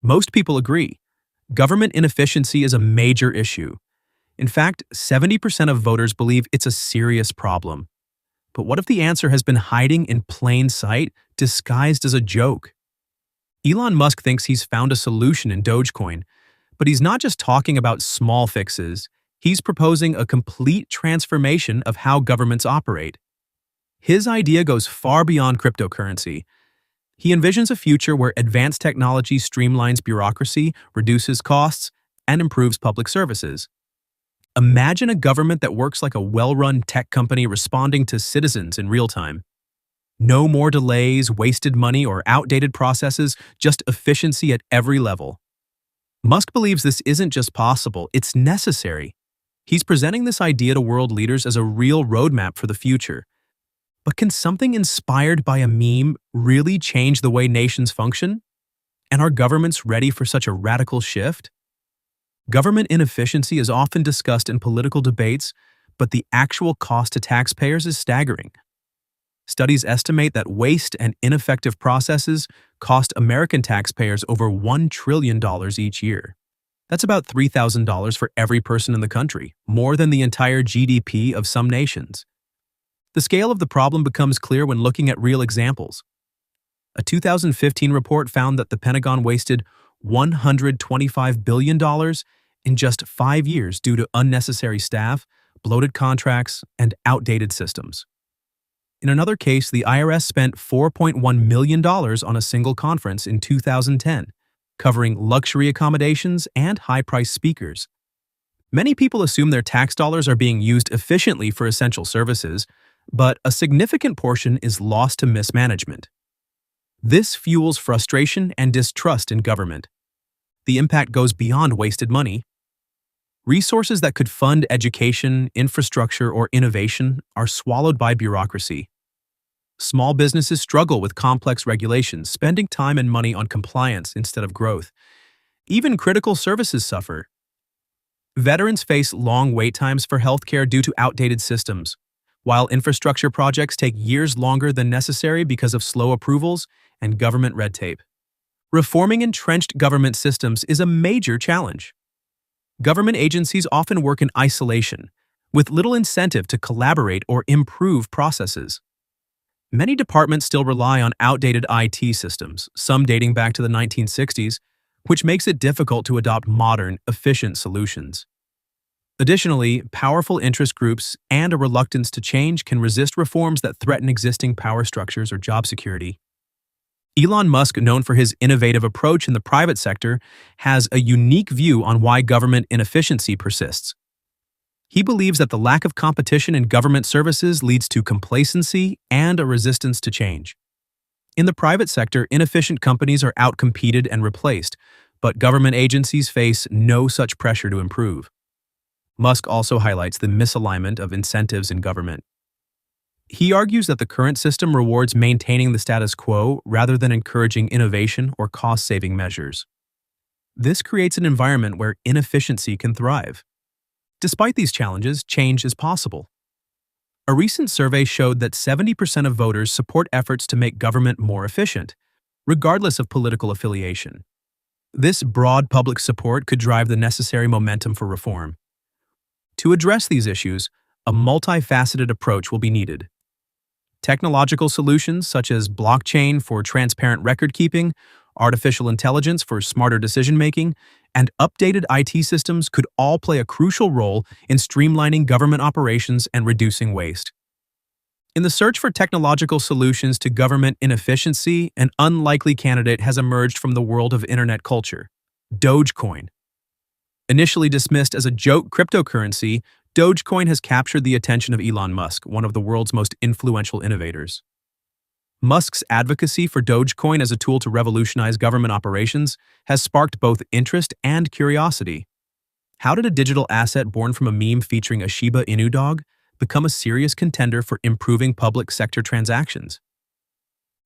Most people agree. Government inefficiency is a major issue. In fact, 70% of voters believe it's a serious problem. But what if the answer has been hiding in plain sight, disguised as a joke? Elon Musk thinks he's found a solution in Dogecoin, but he's not just talking about small fixes. He's proposing a complete transformation of how governments operate. His idea goes far beyond cryptocurrency. He envisions a future where advanced technology streamlines bureaucracy, reduces costs, and improves public services. Imagine a government that works like a well-run tech company responding to citizens in real time. No more delays, wasted money, or outdated processes, just efficiency at every level. Musk believes this isn't just possible, it's necessary. He's presenting this idea to world leaders as a real roadmap for the future. But can something inspired by a meme really change the way nations function? And are governments ready for such a radical shift? Government inefficiency is often discussed in political debates, but the actual cost to taxpayers is staggering. Studies estimate that waste and ineffective processes cost American taxpayers over $1 trillion each year. That's about $3,000 for every person in the country, more than the entire GDP of some nations. The scale of the problem becomes clear when looking at real examples. A 2015 report found that the Pentagon wasted $125 billion in just 5 years due to unnecessary staff, bloated contracts, and outdated systems. In another case, the IRS spent $4.1 million on a single conference in 2010, covering luxury accommodations and high-priced speakers. Many people assume their tax dollars are being used efficiently for essential services, but a significant portion is lost to mismanagement. This fuels frustration and distrust in government. The impact goes beyond wasted money. Resources that could fund education, infrastructure, or innovation are swallowed by bureaucracy. Small businesses struggle with complex regulations, spending time and money on compliance instead of growth. Even critical services suffer. Veterans face long wait times for healthcare due to outdated systems, while infrastructure projects take years longer than necessary because of slow approvals and government red tape. Reforming entrenched government systems is a major challenge. Government agencies often work in isolation, with little incentive to collaborate or improve processes. Many departments still rely on outdated IT systems, some dating back to the 1960s, which makes it difficult to adopt modern, efficient solutions. Additionally, powerful interest groups and a reluctance to change can resist reforms that threaten existing power structures or job security. Elon Musk, known for his innovative approach in the private sector, has a unique view on why government inefficiency persists. He believes that the lack of competition in government services leads to complacency and a resistance to change. In the private sector, inefficient companies are outcompeted and replaced, but government agencies face no such pressure to improve. Musk also highlights the misalignment of incentives in government. He argues that the current system rewards maintaining the status quo rather than encouraging innovation or cost-saving measures. This creates an environment where inefficiency can thrive. Despite these challenges, change is possible. A recent survey showed that 70% of voters support efforts to make government more efficient, regardless of political affiliation. This broad public support could drive the necessary momentum for reform. To address these issues, a multifaceted approach will be needed. Technological solutions such as blockchain for transparent record-keeping, artificial intelligence for smarter decision-making, and updated IT systems could all play a crucial role in streamlining government operations and reducing waste. In the search for technological solutions to government inefficiency, an unlikely candidate has emerged from the world of internet culture: Dogecoin. Initially dismissed as a joke cryptocurrency, Dogecoin has captured the attention of Elon Musk, one of the world's most influential innovators. Musk's advocacy for Dogecoin as a tool to revolutionize government operations has sparked both interest and curiosity. How did a digital asset born from a meme featuring a Shiba Inu dog become a serious contender for improving public sector transactions?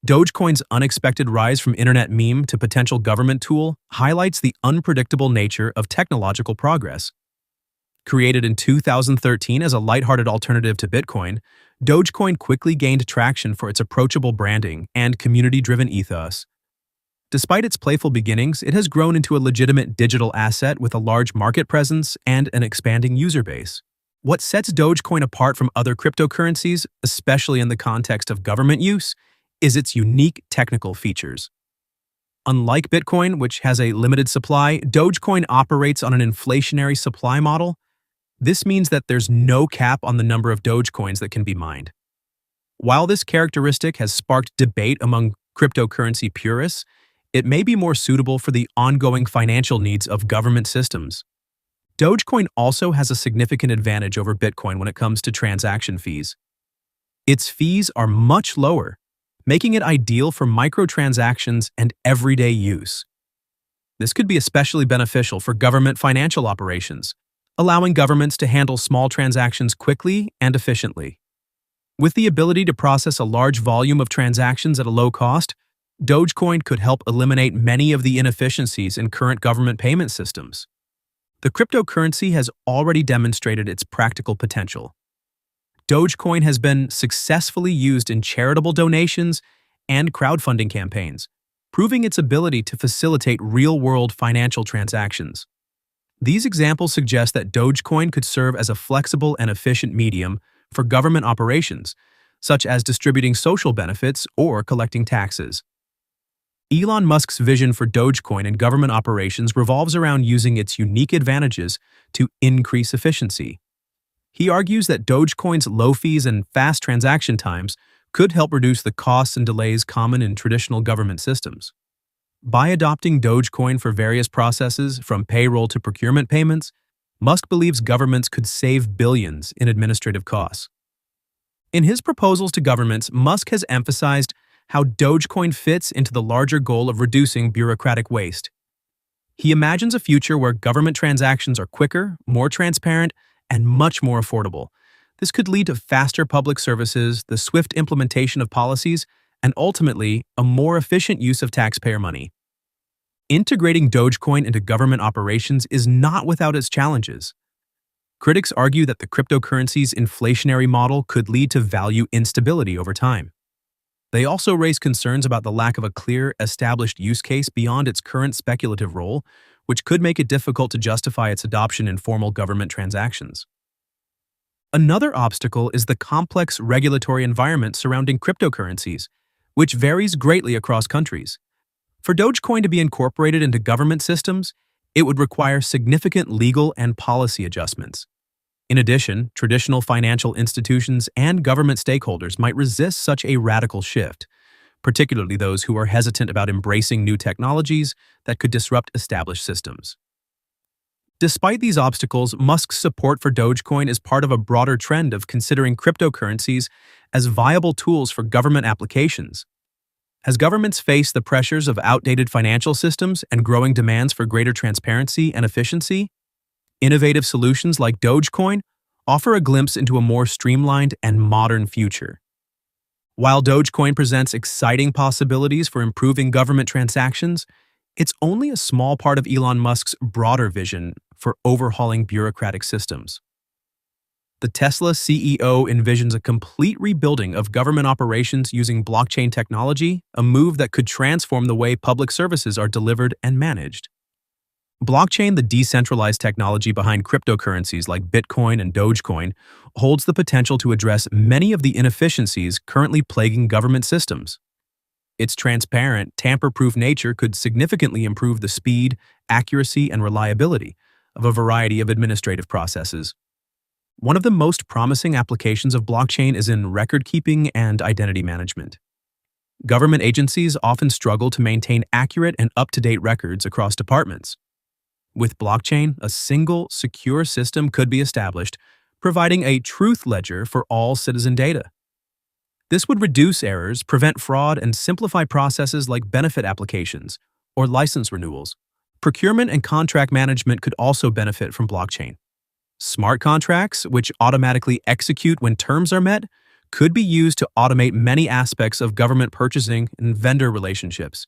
Dogecoin's unexpected rise from internet meme to potential government tool highlights the unpredictable nature of technological progress. Created in 2013 as a lighthearted alternative to Bitcoin, Dogecoin quickly gained traction for its approachable branding and community-driven ethos. Despite its playful beginnings, it has grown into a legitimate digital asset with a large market presence and an expanding user base. What sets Dogecoin apart from other cryptocurrencies, especially in the context of government use, is its unique technical features. Unlike Bitcoin, which has a limited supply, Dogecoin operates on an inflationary supply model. This means that there's no cap on the number of Dogecoins that can be mined. While this characteristic has sparked debate among cryptocurrency purists, it may be more suitable for the ongoing financial needs of government systems. Dogecoin also has a significant advantage over Bitcoin when it comes to transaction fees. Its fees are much lower, making it ideal for microtransactions and everyday use. This could be especially beneficial for government financial operations, allowing governments to handle small transactions quickly and efficiently. With the ability to process a large volume of transactions at a low cost, Dogecoin could help eliminate many of the inefficiencies in current government payment systems. The cryptocurrency has already demonstrated its practical potential. Dogecoin has been successfully used in charitable donations and crowdfunding campaigns, proving its ability to facilitate real-world financial transactions. These examples suggest that Dogecoin could serve as a flexible and efficient medium for government operations, such as distributing social benefits or collecting taxes. Elon Musk's vision for Dogecoin and government operations revolves around using its unique advantages to increase efficiency. He argues that Dogecoin's low fees and fast transaction times could help reduce the costs and delays common in traditional government systems. By adopting Dogecoin for various processes, from payroll to procurement payments, Musk believes governments could save billions in administrative costs. In his proposals to governments, Musk has emphasized how Dogecoin fits into the larger goal of reducing bureaucratic waste. He imagines a future where government transactions are quicker, more transparent, and much more affordable. This could lead to faster public services, the swift implementation of policies, and ultimately, a more efficient use of taxpayer money. Integrating Dogecoin into government operations is not without its challenges. Critics argue that the cryptocurrency's inflationary model could lead to value instability over time. They also raise concerns about the lack of a clear, established use case beyond its current speculative role, which could make it difficult to justify its adoption in formal government transactions. Another obstacle is the complex regulatory environment surrounding cryptocurrencies, which varies greatly across countries. For Dogecoin to be incorporated into government systems, it would require significant legal and policy adjustments. In addition, traditional financial institutions and government stakeholders might resist such a radical shift, particularly those who are hesitant about embracing new technologies that could disrupt established systems. Despite these obstacles, Musk's support for Dogecoin is part of a broader trend of considering cryptocurrencies as viable tools for government applications. As governments face the pressures of outdated financial systems and growing demands for greater transparency and efficiency, innovative solutions like Dogecoin offer a glimpse into a more streamlined and modern future. While Dogecoin presents exciting possibilities for improving government transactions, it's only a small part of Elon Musk's broader vision for overhauling bureaucratic systems. The Tesla CEO envisions a complete rebuilding of government operations using blockchain technology, a move that could transform the way public services are delivered and managed. Blockchain, the decentralized technology behind cryptocurrencies like Bitcoin and Dogecoin, holds the potential to address many of the inefficiencies currently plaguing government systems. Its transparent, tamper-proof nature could significantly improve the speed, accuracy, and reliability of a variety of administrative processes. One of the most promising applications of blockchain is in record-keeping and identity management. Government agencies often struggle to maintain accurate and up-to-date records across departments. With blockchain, a single, secure system could be established, providing a truth ledger for all citizen data. This would reduce errors, prevent fraud, and simplify processes like benefit applications or license renewals. Procurement and contract management could also benefit from blockchain. Smart contracts, which automatically execute when terms are met, could be used to automate many aspects of government purchasing and vendor relationships.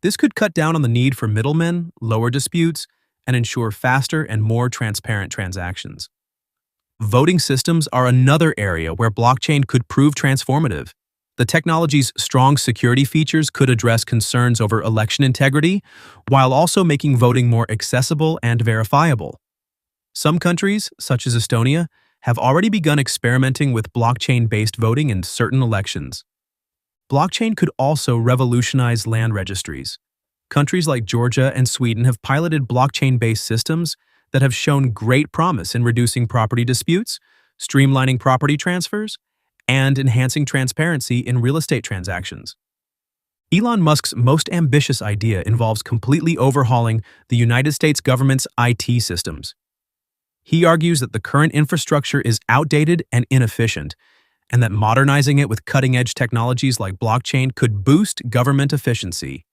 This could cut down on the need for middlemen, lower disputes, and ensure faster and more transparent transactions. Voting systems are another area where blockchain could prove transformative. The technology's strong security features could address concerns over election integrity, while also making voting more accessible and verifiable. Some countries, such as Estonia, have already begun experimenting with blockchain-based voting in certain elections. Blockchain could also revolutionize land registries. Countries like Georgia and Sweden have piloted blockchain-based systems that have shown great promise in reducing property disputes, streamlining property transfers, and enhancing transparency in real estate transactions. Elon Musk's most ambitious idea involves completely overhauling the United States government's IT systems. He argues that the current infrastructure is outdated and inefficient, and that modernizing it with cutting-edge technologies like blockchain could boost government efficiency.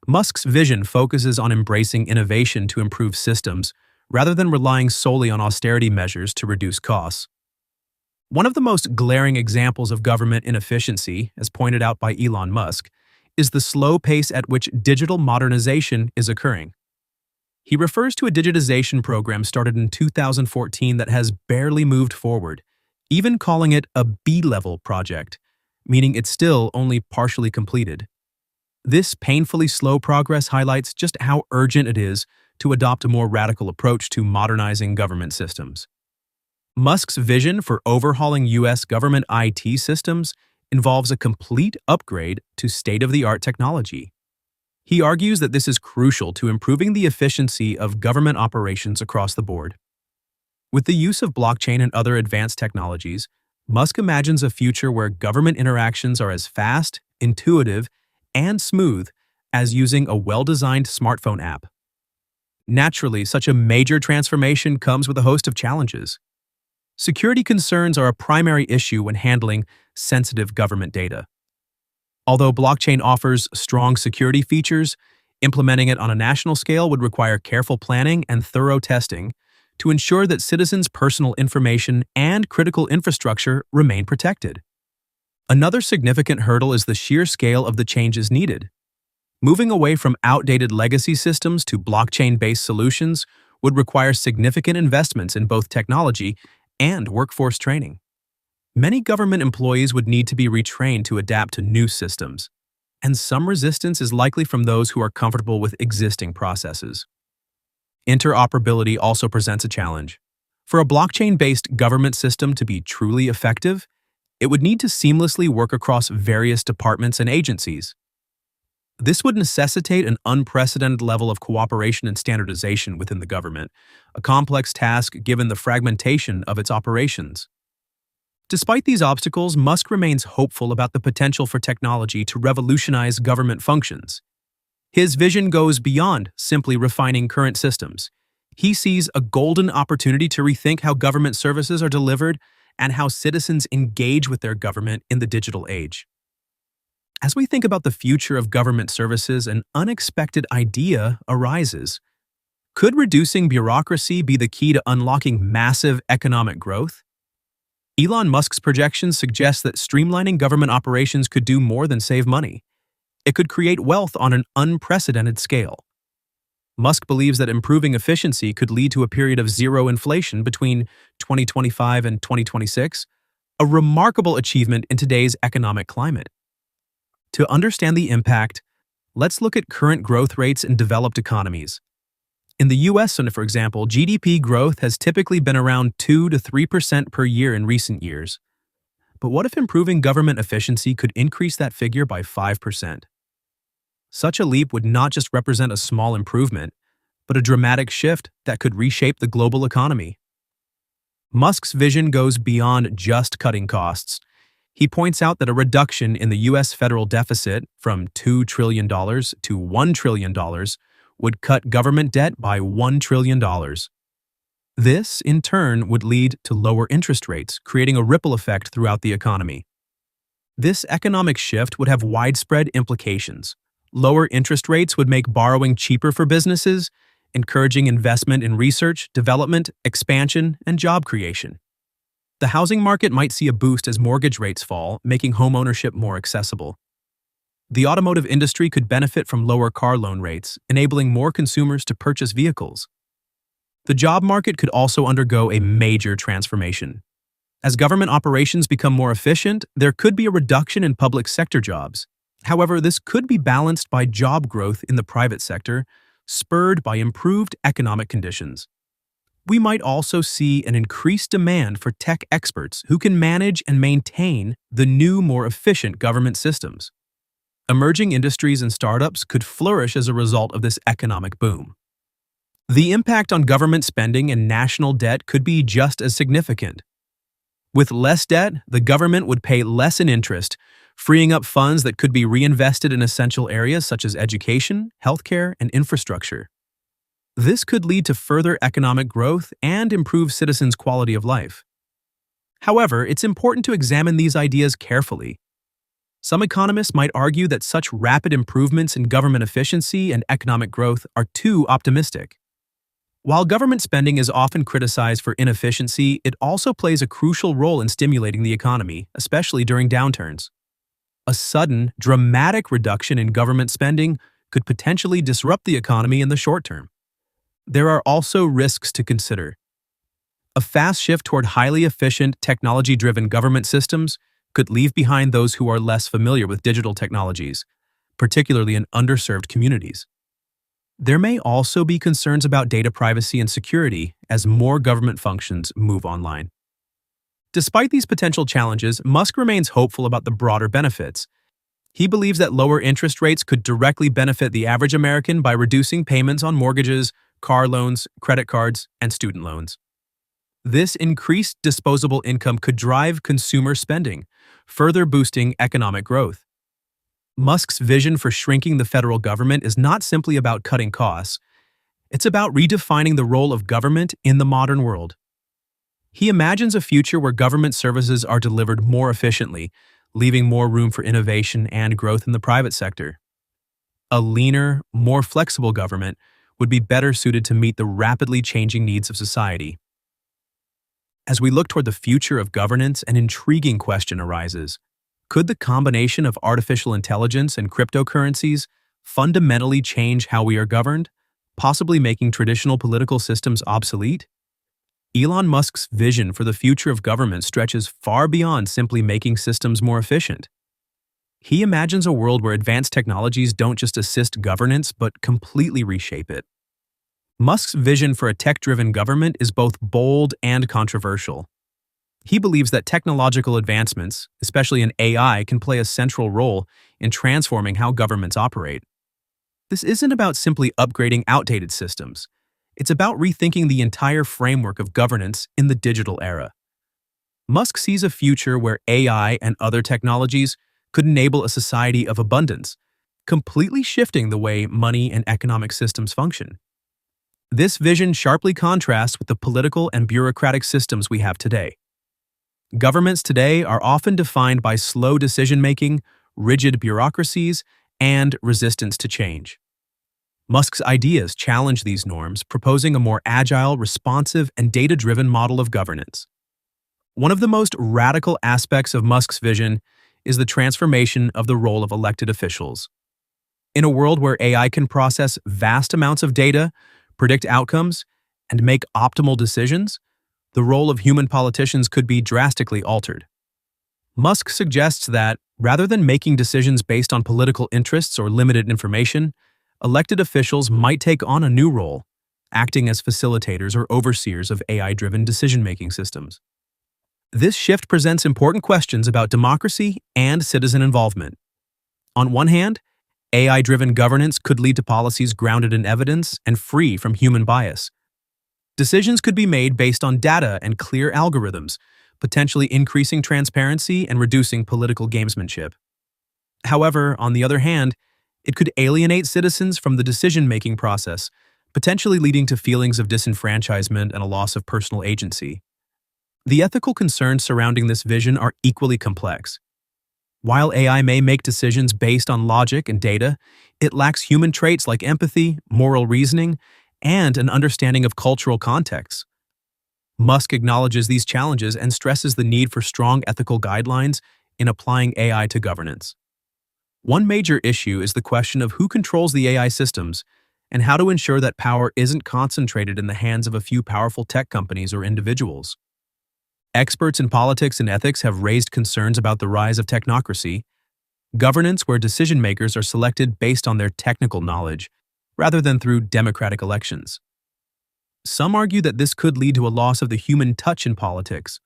Musk's vision focuses on embracing innovation to improve systems, rather than relying solely on austerity measures to reduce costs. One of the most glaring examples of government inefficiency, as pointed out by Elon Musk, is the slow pace at which digital modernization is occurring. He refers to a digitization program started in 2014 that has barely moved forward, even calling it a B-level project, meaning it's still only partially completed. This painfully slow progress highlights just how urgent it is to adopt a more radical approach to modernizing government systems. Musk's vision for overhauling U.S. government IT systems involves a complete upgrade to state-of-the-art technology. He argues that this is crucial to improving the efficiency of government operations across the board. With the use of blockchain and other advanced technologies, Musk imagines a future where government interactions are as fast, intuitive, and smooth as using a well-designed smartphone app. Naturally, such a major transformation comes with a host of challenges. Security concerns are a primary issue when handling sensitive government data. Although blockchain offers strong security features, implementing it on a national scale would require careful planning and thorough testing to ensure that citizens' personal information and critical infrastructure remain protected. Another significant hurdle is the sheer scale of the changes needed. Moving away from outdated legacy systems to blockchain-based solutions would require significant investments in both technology and workforce training. Many government employees would need to be retrained to adapt to new systems, and some resistance is likely from those who are comfortable with existing processes. Interoperability also presents a challenge. For a blockchain-based government system to be truly effective, it would need to seamlessly work across various departments and agencies. This would necessitate an unprecedented level of cooperation and standardization within the government, a complex task given the fragmentation of its operations. Despite these obstacles, Musk remains hopeful about the potential for technology to revolutionize government functions. His vision goes beyond simply refining current systems. He sees a golden opportunity to rethink how government services are delivered and how citizens engage with their government in the digital age. As we think about the future of government services, an unexpected idea arises. Could reducing bureaucracy be the key to unlocking massive economic growth? Elon Musk's projections suggest that streamlining government operations could do more than save money. It could create wealth on an unprecedented scale. Musk believes that improving efficiency could lead to a period of zero inflation between 2025 and 2026, a remarkable achievement in today's economic climate. To understand the impact, let's look at current growth rates in developed economies. In the US, for example, GDP growth has typically been around 2 to 3% per year in recent years. But what if improving government efficiency could increase that figure by 5%? Such a leap would not just represent a small improvement, but a dramatic shift that could reshape the global economy. Musk's vision goes beyond just cutting costs. He points out that a reduction in the U.S. federal deficit from $2 trillion to $1 trillion would cut government debt by $1 trillion. This, in turn, would lead to lower interest rates, creating a ripple effect throughout the economy. This economic shift would have widespread implications. Lower interest rates would make borrowing cheaper for businesses, encouraging investment in research, development, expansion, and job creation. The housing market might see a boost as mortgage rates fall, making homeownership more accessible. The automotive industry could benefit from lower car loan rates, enabling more consumers to purchase vehicles. The job market could also undergo a major transformation. As government operations become more efficient, there could be a reduction in public sector jobs. However, this could be balanced by job growth in the private sector, spurred by improved economic conditions. We might also see an increased demand for tech experts who can manage and maintain the new, more efficient government systems. Emerging industries and startups could flourish as a result of this economic boom. The impact on government spending and national debt could be just as significant. With less debt, the government would pay less in interest, freeing up funds that could be reinvested in essential areas such as education, healthcare, and infrastructure. This could lead to further economic growth and improve citizens' quality of life. However, it's important to examine these ideas carefully. Some economists might argue that such rapid improvements in government efficiency and economic growth are too optimistic. While government spending is often criticized for inefficiency, it also plays a crucial role in stimulating the economy, especially during downturns. A sudden, dramatic reduction in government spending could potentially disrupt the economy in the short term. There are also risks to consider. A fast shift toward highly efficient, technology-driven government systems could leave behind those who are less familiar with digital technologies, particularly in underserved communities. There may also be concerns about data privacy and security as more government functions move online. Despite these potential challenges, Musk remains hopeful about the broader benefits. He believes that lower interest rates could directly benefit the average American by reducing payments on mortgages, car loans, credit cards, and student loans. This increased disposable income could drive consumer spending, further boosting economic growth. Musk's vision for shrinking the federal government is not simply about cutting costs. It's about redefining the role of government in the modern world. He imagines a future where government services are delivered more efficiently, leaving more room for innovation and growth in the private sector. A leaner, more flexible government would be better suited to meet the rapidly changing needs of society. As we look toward the future of governance, an intriguing question arises. Could the combination of artificial intelligence and cryptocurrencies fundamentally change how we are governed, possibly making traditional political systems obsolete? Elon Musk's vision for the future of government stretches far beyond simply making systems more efficient. He imagines a world where advanced technologies don't just assist governance but completely reshape it. Musk's vision for a tech-driven government is both bold and controversial. He believes that technological advancements, especially in AI, can play a central role in transforming how governments operate. This isn't about simply upgrading outdated systems. It's about rethinking the entire framework of governance in the digital era. Musk sees a future where AI and other technologies could enable a society of abundance, completely shifting the way money and economic systems function. This vision sharply contrasts with the political and bureaucratic systems we have today. Governments today are often defined by slow decision-making, rigid bureaucracies, and resistance to change. Musk's ideas challenge these norms, proposing a more agile, responsive, and data-driven model of governance. One of the most radical aspects of Musk's vision is the transformation of the role of elected officials. In a world where AI can process vast amounts of data, predict outcomes, and make optimal decisions, the role of human politicians could be drastically altered. Musk suggests that, rather than making decisions based on political interests or limited information, elected officials might take on a new role, acting as facilitators or overseers of AI-driven decision-making systems. This shift presents important questions about democracy and citizen involvement. On one hand, AI-driven governance could lead to policies grounded in evidence and free from human bias. Decisions could be made based on data and clear algorithms, potentially increasing transparency and reducing political gamesmanship. However, on the other hand, it could alienate citizens from the decision-making process, potentially leading to feelings of disenfranchisement and a loss of personal agency. The ethical concerns surrounding this vision are equally complex. While AI may make decisions based on logic and data, it lacks human traits like empathy, moral reasoning, and an understanding of cultural contexts. Musk acknowledges these challenges and stresses the need for strong ethical guidelines in applying AI to governance. One major issue is the question of who controls the AI systems and how to ensure that power isn't concentrated in the hands of a few powerful tech companies or individuals. Experts in politics and ethics have raised concerns about the rise of technocracy, governance where decision makers are selected based on their technical knowledge, rather than through democratic elections. Some argue that this could lead to a loss of the human touch in politics,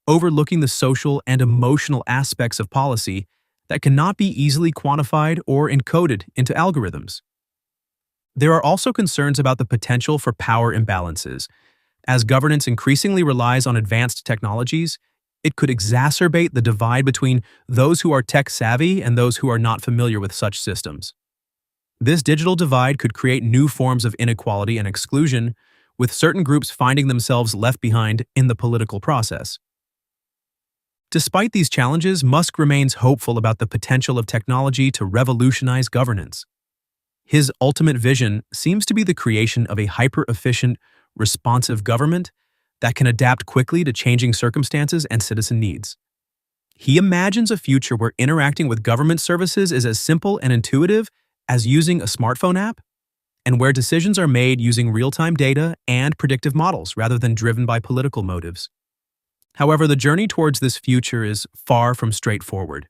overlooking the social and emotional aspects of policy that cannot be easily quantified or encoded into algorithms. There are also concerns about the potential for power imbalances. As governance increasingly relies on advanced technologies, it could exacerbate the divide between those who are tech-savvy and those who are not familiar with such systems. This digital divide could create new forms of inequality and exclusion, with certain groups finding themselves left behind in the political process. Despite these challenges, Musk remains hopeful about the potential of technology to revolutionize governance. His ultimate vision seems to be the creation of a hyper-efficient, responsive government that can adapt quickly to changing circumstances and citizen needs. He imagines a future where interacting with government services is as simple and intuitive as using a smartphone app, and where decisions are made using real-time data and predictive models rather than driven by political motives. However, the journey towards this future is far from straightforward.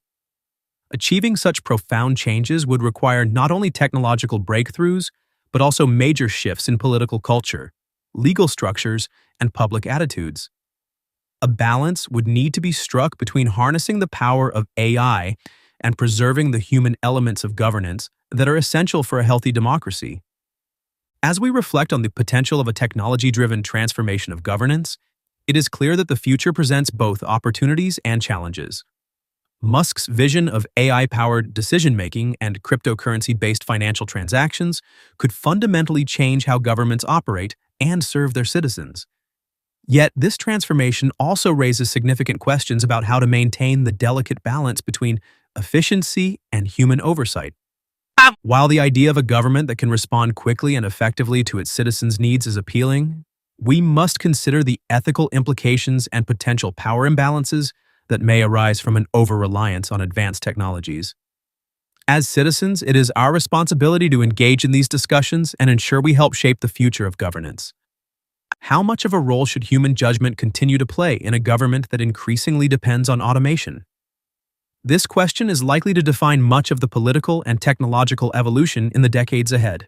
Achieving such profound changes would require not only technological breakthroughs, but also major shifts in political culture, legal structures, and public attitudes. A balance would need to be struck between harnessing the power of AI and preserving the human elements of governance that are essential for a healthy democracy. As we reflect on the potential of a technology-driven transformation of governance, it is clear that the future presents both opportunities and challenges. Musk's vision of AI-powered decision-making and cryptocurrency-based financial transactions could fundamentally change how governments operate and serve their citizens. Yet, this transformation also raises significant questions about how to maintain the delicate balance between efficiency and human oversight. While the idea of a government that can respond quickly and effectively to its citizens' needs is appealing, we must consider the ethical implications and potential power imbalances that may arise from an over-reliance on advanced technologies. As citizens, it is our responsibility to engage in these discussions and ensure we help shape the future of governance. How much of a role should human judgment continue to play in a government that increasingly depends on automation? This question is likely to define much of the political and technological evolution in the decades ahead.